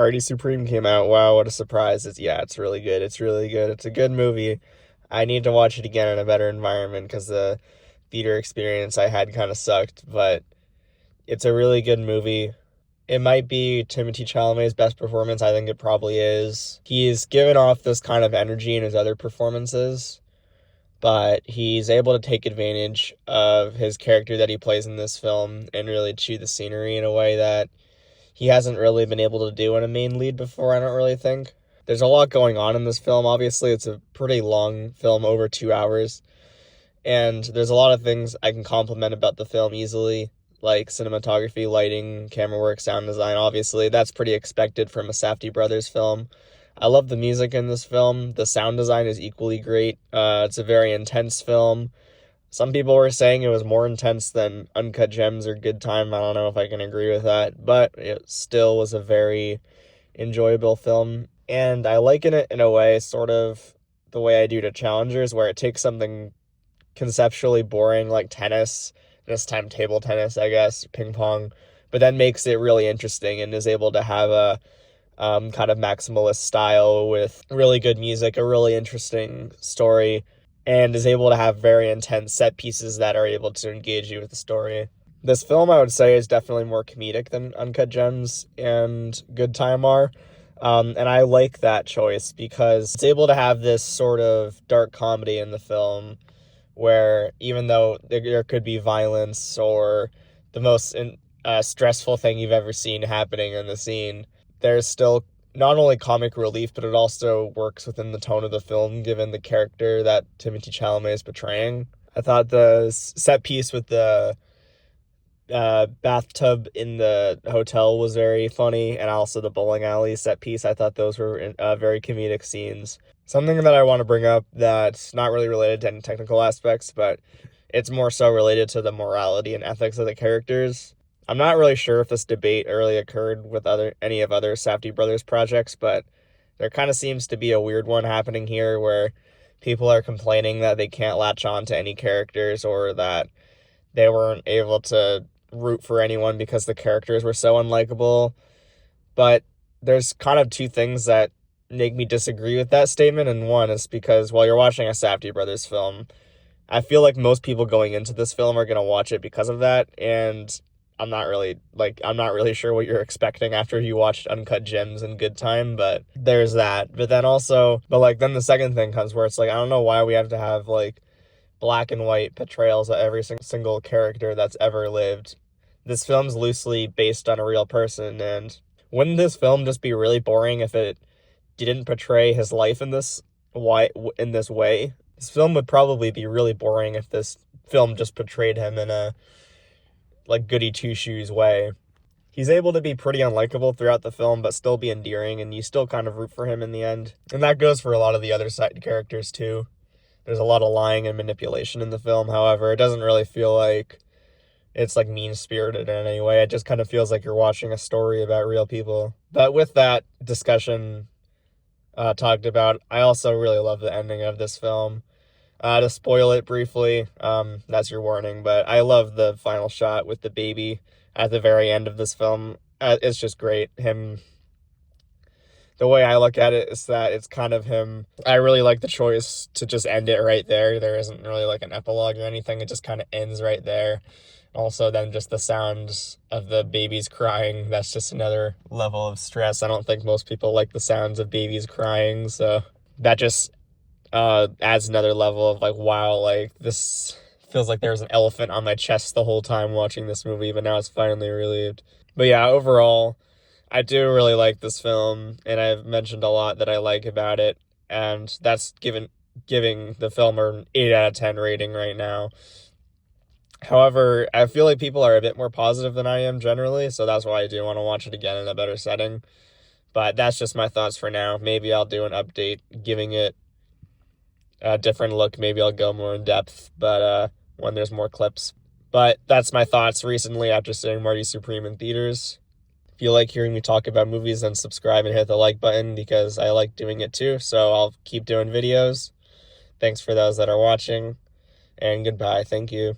Marty Supreme came out. Wow, what a surprise. It's really good. It's really good. It's a good movie. I need to watch it again in a better environment because the theater experience I had kind of sucked, but it's a really good movie. It might be Timothée Chalamet's best performance. I think it probably is. He's given off this kind of energy in his other performances, but he's able to take advantage of his character that he plays in this film and really chew the scenery in a way that he hasn't really been able to do in a main lead before, I don't really think. There's a lot going on in this film, obviously. It's a pretty long film, over 2 hours. And there's a lot of things I can compliment about the film easily, like cinematography, lighting, camera work, sound design. Obviously, that's pretty expected from a Safdie brothers film. I love the music in this film. The sound design is equally great. It's a very intense film. Some people were saying it was more intense than Uncut Gems or Good Time. I don't know if I can agree with that, but it still was a very enjoyable film. And I liken it in a way, sort of the way I do to Challengers, where it takes something conceptually boring like tennis, this time table tennis, I guess, ping pong, but then makes it really interesting and is able to have a kind of maximalist style with really good music, a really interesting story, and is able to have very intense set pieces that are able to engage you with the story. This film, I would say, is definitely more comedic than Uncut Gems and Good Time are. And I like that choice because it's able to have this sort of dark comedy in the film where even though there could be violence or the most stressful thing you've ever seen happening in the scene, there's still not only comic relief, but it also works within the tone of the film, given the character that Timothée Chalamet is portraying. I thought the set piece with the bathtub in the hotel was very funny, and also the bowling alley set piece. I thought those were very comedic scenes. Something that I want to bring up that's not really related to any technical aspects, but it's more so related to the morality and ethics of the characters. I'm not really sure if this debate early occurred with any of other Safdie brothers projects, but there kind of seems to be a weird one happening here where people are complaining that they can't latch on to any characters or that they weren't able to root for anyone because the characters were so unlikable. But there's kind of two things that make me disagree with that statement, and one is because while you're watching a Safdie brothers film, I feel like most people going into this film are going to watch it because of that, and I'm not really sure what you're expecting after you watched Uncut Gems and Good Time, but there's that. But then then the second thing comes where it's like, I don't know why we have to have like black and white portrayals of every single character that's ever lived. This film's loosely based on a real person, and wouldn't this film just be really boring if it didn't portray his life in this way? This film would probably be really boring if this film just portrayed him in a like goody two shoes way. He's able to be pretty unlikable throughout the film, but still be endearing, and you still kind of root for him in the end. And that goes for a lot of the other side characters too. There's a lot of lying and manipulation in the film. However, it doesn't really feel like it's like mean-spirited in any way. It just kind of feels like you're watching a story about real people. But with that discussion talked about, I also really love the ending of this film. To spoil it briefly, that's your warning, but I love the final shot with the baby at the very end of this film. It's just great. The way I look at it is that it's kind of him. I really like the choice to just end it right there. There isn't really like an epilogue or anything. It just kind of ends right there. Also, then just the sounds of the babies crying. That's just another level of stress. I don't think most people like the sounds of babies crying. So that just adds another level of like, wow, like this feels like there was an elephant on my chest the whole time watching this movie, but now it's finally relieved. But yeah, overall, I do really like this film, and I've mentioned a lot that I like about it, and that's giving the film an 8 out of 10 rating right now. However, I feel like people are a bit more positive than I am generally, so that's why I do want to watch it again in a better setting. But that's just my thoughts for now. Maybe I'll do an update giving it a different look. Maybe I'll go more in depth, but when there's more clips. But that's my thoughts recently after seeing Marty Supreme in theaters. If you like hearing me talk about movies, then subscribe and hit the like button because I like doing it too, so I'll keep doing videos. Thanks for those that are watching, and goodbye. Thank you.